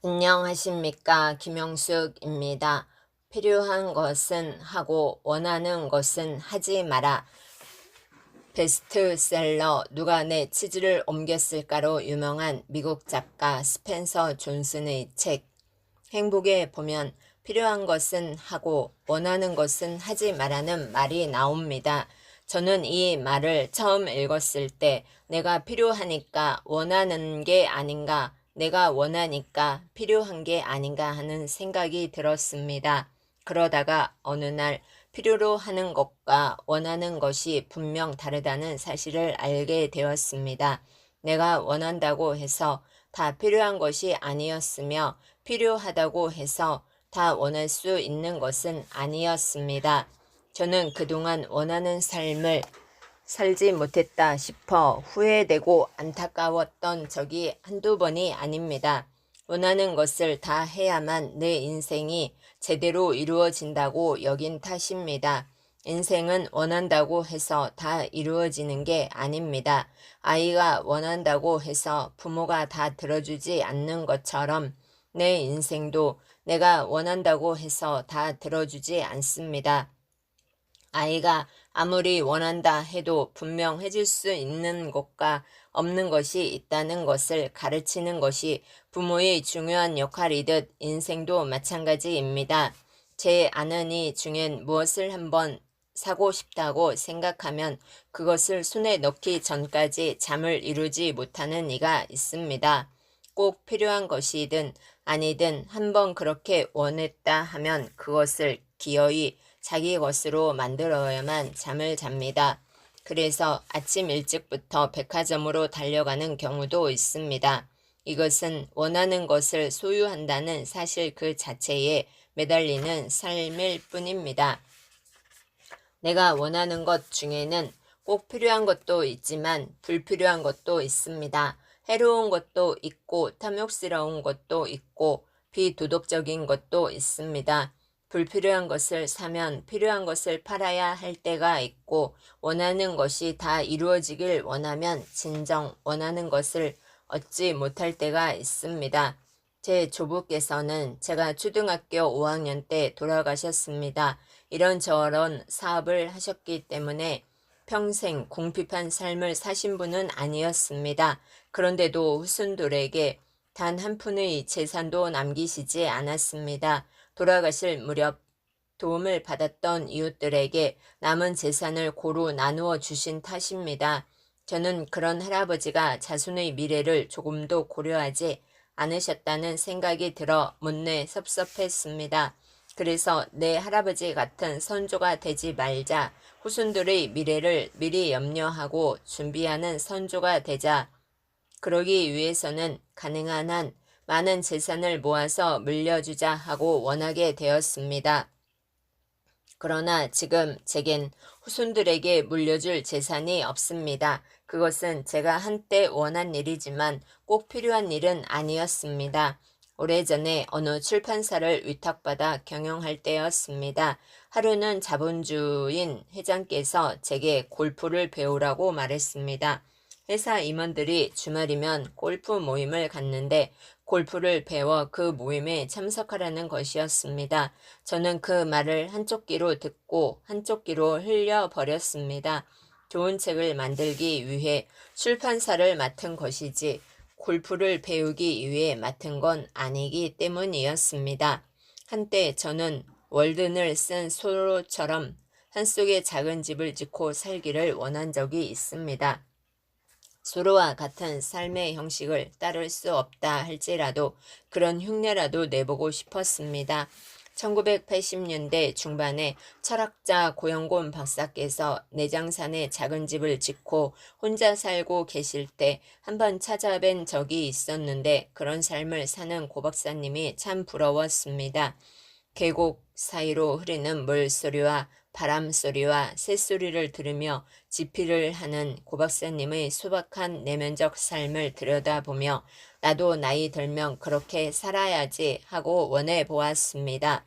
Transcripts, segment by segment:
안녕하십니까. 김영숙입니다. 필요한 것은 하고 원하는 것은 하지 마라. 베스트셀러 누가 내 치즈를 옮겼을까로 유명한 미국 작가 스펜서 존슨의 책 행복에 보면 필요한 것은 하고 원하는 것은 하지 마라는 말이 나옵니다. 저는 이 말을 처음 읽었을 때 내가 필요하니까 원하는 게 아닌가, 내가 원하니까 필요한 게 아닌가 하는 생각이 들었습니다. 그러다가 어느 날 필요로 하는 것과 원하는 것이 분명 다르다는 사실을 알게 되었습니다. 내가 원한다고 해서 다 필요한 것이 아니었으며 필요하다고 해서 다 원할 수 있는 것은 아니었습니다. 저는 그동안 원하는 삶을 살지 못했다 싶어 후회되고 안타까웠던 적이 한두 번이 아닙니다. 원하는 것을 다 해야만 내 인생이 제대로 이루어진다고 여긴 탓입니다. 인생은 원한다고 해서 다 이루어지는 게 아닙니다. 아이가 원한다고 해서 부모가 다 들어주지 않는 것처럼 내 인생도 내가 원한다고 해서 다 들어주지 않습니다. 아이가 아무리 원한다 해도 분명 해줄 수 있는 것과 없는 것이 있다는 것을 가르치는 것이 부모의 중요한 역할이듯 인생도 마찬가지입니다. 제 아는 이 중엔 무엇을 한번 사고 싶다고 생각하면 그것을 손에 넣기 전까지 잠을 이루지 못하는 이가 있습니다. 꼭 필요한 것이든 아니든 한번 그렇게 원했다 하면 그것을 기어이 자기 것으로 만들어야만 잠을 잡니다. 그래서 아침 일찍부터 백화점으로 달려가는 경우도 있습니다. 이것은 원하는 것을 소유한다는 사실 그 자체에 매달리는 삶일 뿐입니다. 내가 원하는 것 중에는 꼭 필요한 것도 있지만 불필요한 것도 있습니다. 해로운 것도 있고 탐욕스러운 것도 있고 비도덕적인 것도 있습니다. 불필요한 것을 사면 필요한 것을 팔아야 할 때가 있고 원하는 것이 다 이루어지길 원하면 진정 원하는 것을 얻지 못할 때가 있습니다. 제 조부께서는 제가 초등학교 5학년 때 돌아가셨습니다. 이런저런 사업을 하셨기 때문에 평생 궁핍한 삶을 사신 분은 아니었습니다. 그런데도 후손들에게 단 한 푼의 재산도 남기시지 않았습니다. 돌아가실 무렵 도움을 받았던 이웃들에게 남은 재산을 고루 나누어 주신 탓입니다. 저는 그런 할아버지가 자손의 미래를 조금도 고려하지 않으셨다는 생각이 들어 못내 섭섭했습니다. 그래서 내 할아버지 같은 선조가 되지 말자, 후손들의 미래를 미리 염려하고 준비하는 선조가 되자. 그러기 위해서는 가능한 한 많은 재산을 모아서 물려주자 하고 원하게 되었습니다. 그러나 지금 제겐 후손들에게 물려줄 재산이 없습니다. 그것은 제가 한때 원한 일이지만 꼭 필요한 일은 아니었습니다. 오래전에 어느 출판사를 위탁받아 경영할 때였습니다. 하루는 자본주인 회장께서 제게 골프를 배우라고 말했습니다. 회사 임원들이 주말이면 골프 모임을 갖는데 골프를 배워 그 모임에 참석하라는 것이었습니다. 저는 그 말을 한쪽 귀로 듣고 한쪽 귀로 흘려버렸습니다. 좋은 책을 만들기 위해 출판사를 맡은 것이지 골프를 배우기 위해 맡은 건 아니기 때문이었습니다. 한때 저는 월든을 쓴 소로처럼 산속에 작은 집을 짓고 살기를 원한 적이 있습니다. 수로와 같은 삶의 형식을 따를 수 없다 할지라도 그런 흉내라도 내보고 싶었습니다. 1980년대 중반에 철학자 고영곤 박사께서 내장산에 작은 집을 짓고 혼자 살고 계실 때 한번 찾아뵌 적이 있었는데 그런 삶을 사는 고 박사님이 참 부러웠습니다. 계곡 사이로 흐르는 물소리와 바람소리와 새소리를 들으며 지필을 하는 고 박사님의 소박한 내면적 삶을 들여다보며 나도 나이 들면 그렇게 살아야지 하고 원해 보았습니다.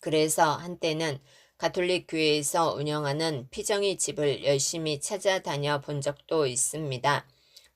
그래서 한때는 가톨릭 교회에서 운영하는 피정이 집을 열심히 찾아다녀 본 적도 있습니다.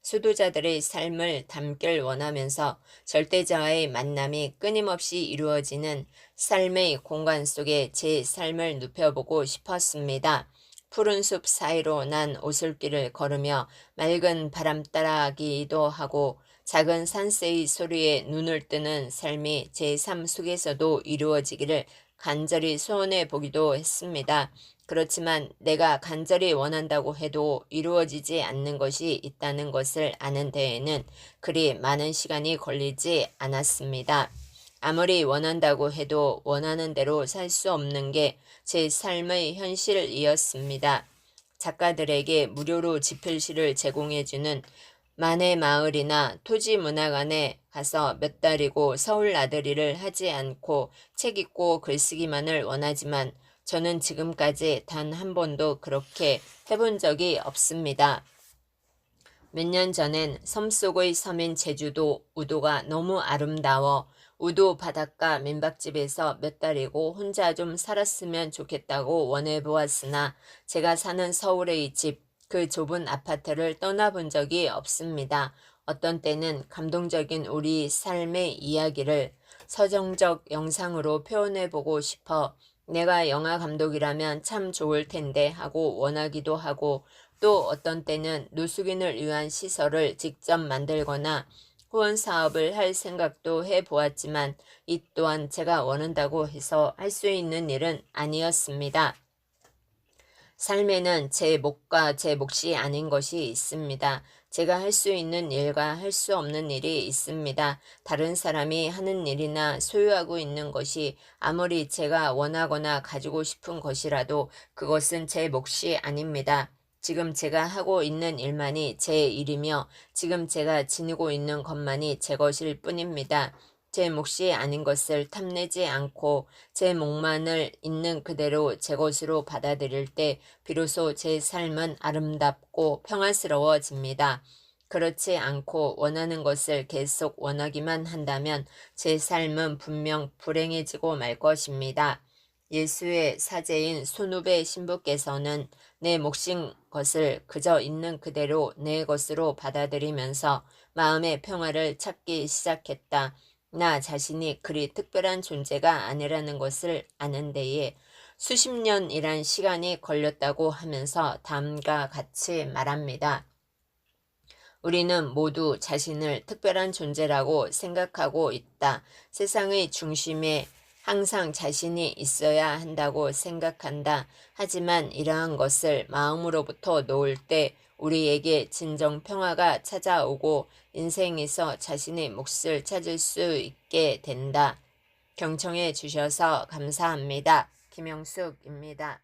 수도자들의 삶을 담길 원하면서 절대자와의 만남이 끊임없이 이루어지는 삶의 공간 속에 제 삶을 눕혀보고 싶었습니다. 푸른 숲 사이로 난 오솔길을 걸으며 맑은 바람 따라가기도 하고 작은 산새의 소리에 눈을 뜨는 삶이 제 삶 속에서도 이루어지기를 간절히 소원해 보기도 했습니다. 그렇지만 내가 간절히 원한다고 해도 이루어지지 않는 것이 있다는 것을 아는 데에는 그리 많은 시간이 걸리지 않았습니다. 아무리 원한다고 해도 원하는 대로 살 수 없는 게 제 삶의 현실이었습니다. 작가들에게 무료로 집필시를 제공해주는 만해마을이나 토지문화관에 가서 몇 달이고 서울 나들이를 하지 않고 책 읽고 글쓰기만을 원하지만 저는 지금까지 단 한 번도 그렇게 해본 적이 없습니다. 몇 년 전엔 섬 속의 섬인 제주도 우도가 너무 아름다워 우도 바닷가 민박집에서 몇 달이고 혼자 좀 살았으면 좋겠다고 원해보았으나 제가 사는 서울의 집, 그 좁은 아파트를 떠나본 적이 없습니다. 어떤 때는 감동적인 우리 삶의 이야기를 서정적 영상으로 표현해보고 싶어 내가 영화 감독이라면 참 좋을 텐데 하고 원하기도 하고 또 어떤 때는 노숙인을 위한 시설을 직접 만들거나 후원 사업을 할 생각도 해보았지만 이 또한 제가 원한다고 해서 할 수 있는 일은 아니었습니다. 삶에는 제 몫과 제 몫이 아닌 것이 있습니다. 제가 할 수 있는 일과 할 수 없는 일이 있습니다. 다른 사람이 하는 일이나 소유하고 있는 것이 아무리 제가 원하거나 가지고 싶은 것이라도 그것은 제 몫이 아닙니다. 지금 제가 하고 있는 일만이 제 일이며 지금 제가 지니고 있는 것만이 제 것일 뿐입니다. 제 몫이 아닌 것을 탐내지 않고 제 몫만을 있는 그대로 제 것으로 받아들일 때 비로소 제 삶은 아름답고 평화스러워집니다. 그렇지 않고 원하는 것을 계속 원하기만 한다면 제 삶은 분명 불행해지고 말 것입니다. 예수의 사제인 손후배 신부께서는 내 몫인 것을 그저 있는 그대로 내 것으로 받아들이면서 마음의 평화를 찾기 시작했다. 나 자신이 그리 특별한 존재가 아니라는 것을 아는 데에 수십 년이란 시간이 걸렸다고 하면서 다음과 같이 말합니다. 우리는 모두 자신을 특별한 존재라고 생각하고 있다. 세상의 중심에 항상 자신이 있어야 한다고 생각한다. 하지만 이러한 것을 마음으로부터 놓을 때 우리에게 진정 평화가 찾아오고 인생에서 자신의 몫을 찾을 수 있게 된다. 경청해 주셔서 감사합니다. 김영숙입니다.